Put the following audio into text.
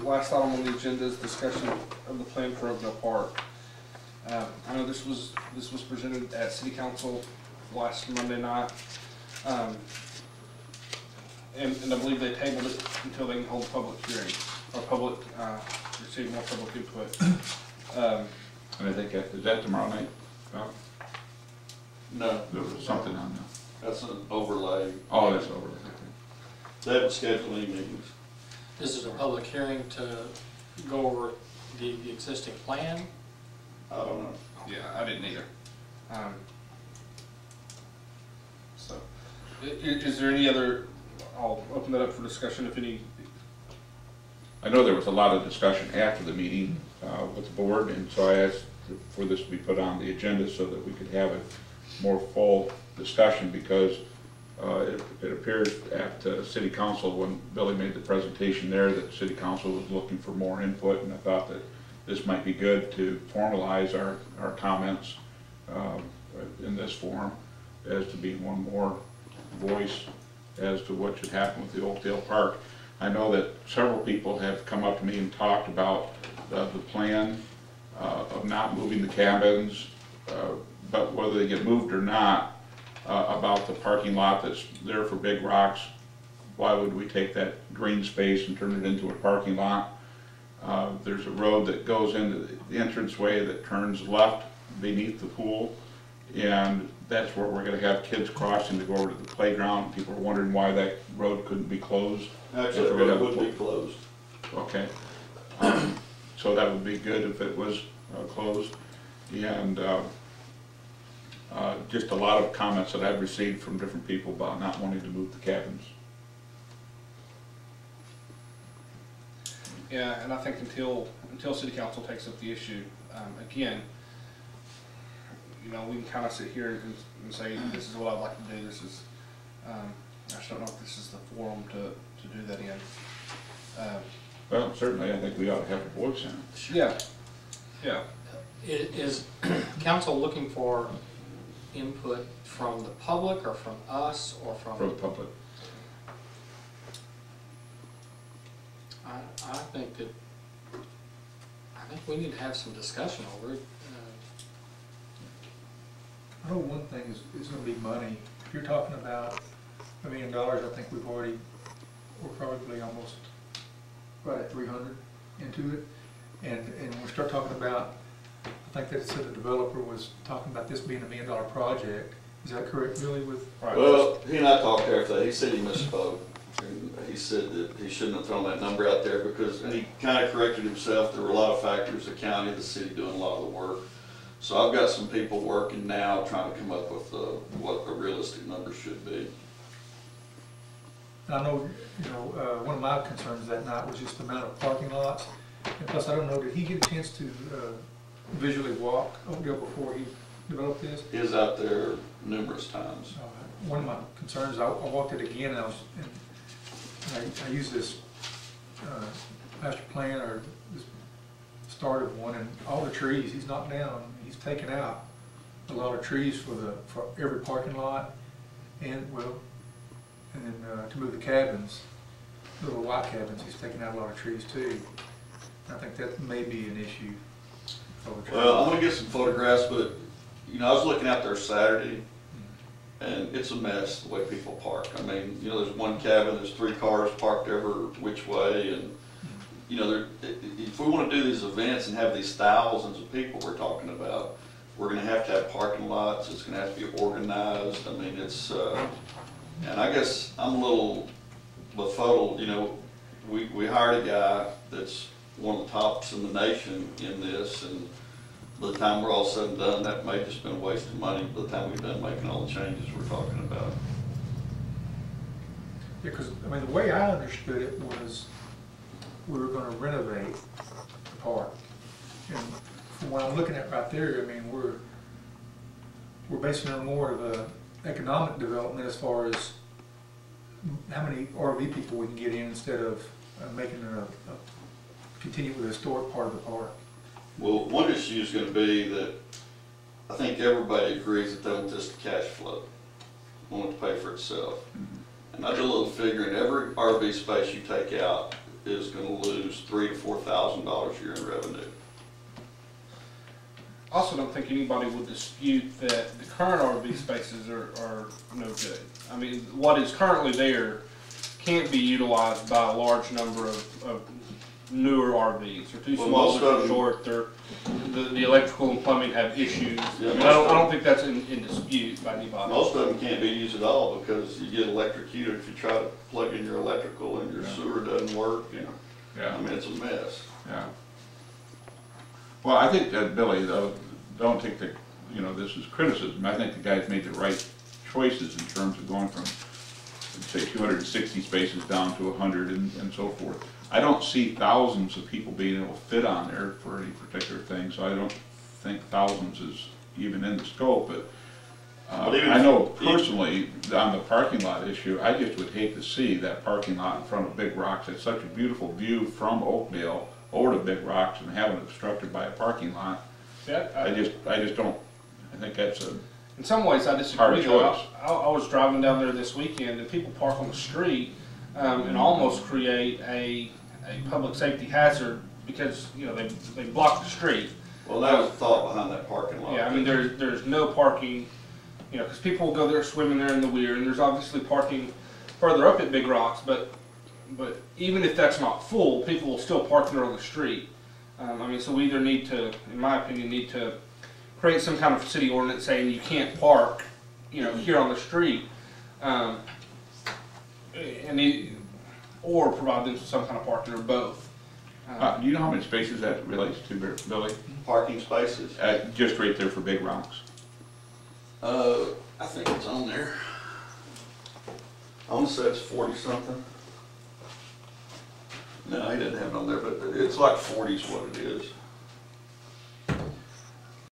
Last item on the agenda is discussion of the plan for Oakdale Park. I know this was presented at City Council last Monday night, and I believe they tabled it until they can hold a public hearing or receive more public input. And I think is that tomorrow night? No, There was something on there. that's an overlay. Oh, that's over. They haven't scheduled any meetings. This is a public hearing to go over the existing plan. I don't know. Yeah, I didn't either. So, is there any other? I'll open that up for discussion if any. I know there was a lot of discussion after the meeting with the board, and so I asked for this to be put on the agenda so that we could have a more full discussion, because it appears at City Council, when Billy made the presentation there, that City Council was looking for more input, and I thought that this might be good to formalize our comments in this forum as to being one more voice as to what should happen with the Oakdale Park. I know that several people have come up to me and talked about the plan of not moving the cabins, but whether they get moved or not, about the parking lot that's there for Big Rocks. Why would we take that green space and turn it into a parking lot? There's a road that goes into the entranceway that turns left beneath the pool, and that's where we're going to have kids crossing to go over to the playground. People are wondering why that road couldn't be closed. Actually, the road would be closed. Okay. So that would be good if it was closed. And just a lot of comments that I've received from different people about not wanting to move the cabins. Yeah, and I think until City Council takes up the issue again, you know, we can kind of sit here and say this is what I'd like to do. This is I just don't know if this is the forum to do that in. Well, certainly, I think we ought to have a voice in it. Yeah, yeah. Is council looking for input from the public or from us or from? For the public. I think we need to have some discussion over it. I know one thing is going to be money. If you're talking about $1 million, I think we're probably almost right at 300 into it. And when we start talking about, I think that said the developer was talking about this being $1 million project. Is that correct, really? Well, he and I talked after that. He said he misspoke. And he said that he shouldn't have thrown that number out there because, and he kind of corrected himself. There were a lot of factors, the county, the city doing a lot of the work. So I've got some people working now trying to come up with what a realistic number should be. I know, one of my concerns that night was just the amount of parking lots. And plus, I don't know, did he get a chance to visually walk Oakdale before he developed this? He was out there numerous times. One of my concerns, I walked it again, and I used this master plan or this start of one, and all the trees he's knocked down, he's taken out a lot of trees for every parking lot, and then to move the cabins, the little white cabins, he's taken out a lot of trees too. I think that may be an issue. Well, I'm gonna get some photographs, but I was looking out there Saturday, and it's a mess the way people park. I mean, there's one cabin, there's 3 cars parked every which way, and if we want to do these events and have these thousands of people we're talking about, we're going to have parking lots. It's going to have to be organized. I mean, it's and I guess I'm a little befuddled. We hired a guy that's one of the tops in the nation in this, and by the time we're all said and done, that may have just been a waste of money by the time we've done making all the changes we're talking about. Yeah, because, the way I understood it was we were going to renovate the park. And from what I'm looking at right there, we're basing it on more of a economic development as far as how many RV people we can get in instead of making it continue with the historic part of the park. Well, one issue is going to be that I think everybody agrees that they want this to cash flow, want it to pay for itself. Mm-hmm. And I did a little figuring, every RV space you take out is gonna lose $3,000 to $4,000 a year in revenue. I also don't think anybody would dispute that the current RV spaces are no good. I mean, what is currently there can't be utilized by a large number of newer RVs. They're too Well, small, most they're of too them- short, the electrical and plumbing have issues. Yeah, I mean, most I of don't think that's in dispute by anybody. Most of them can't be used at all because you get electrocuted if you try to plug in your electrical and your Yeah. sewer doesn't work. Yeah, I yeah, mean, it's a mess. yeah. Well, I think that, Billy, though, don't take the, this is criticism. I think the guys made the right choices in terms of going from, say, 260 spaces down to 100 and so forth. I don't see thousands of people being able to fit on there for any particular thing, so I don't think thousands is even in the scope, but But even I know if- personally, on the parking lot issue, I just would hate to see that parking lot in front of Big Rocks. It's such a beautiful view from Oakdale over to Big Rocks and have it obstructed by a parking lot. Yeah, I just don't, I think that's a, in some ways, I Hard disagree. though. choice. I was driving down there this weekend, and people park on the street and almost create a public safety hazard because they block the street. Well, that was the thought behind that parking lot. Yeah, I mean there's no parking, because people will go there swimming there in the weir, and there's obviously parking further up at Big Rocks, but even if that's not full, people will still park there on the street. I mean, so we either need to, in my opinion, create some kind of city ordinance saying you can't park, here on the street, or provide them with some kind of parking, or both. do you know how many spaces that relates to, Billy? Parking spaces. Just right there for Big Rocks. I think it's on there. I want to say it's 40 something. No, he didn't have it on there, but it's like 40 is what it is.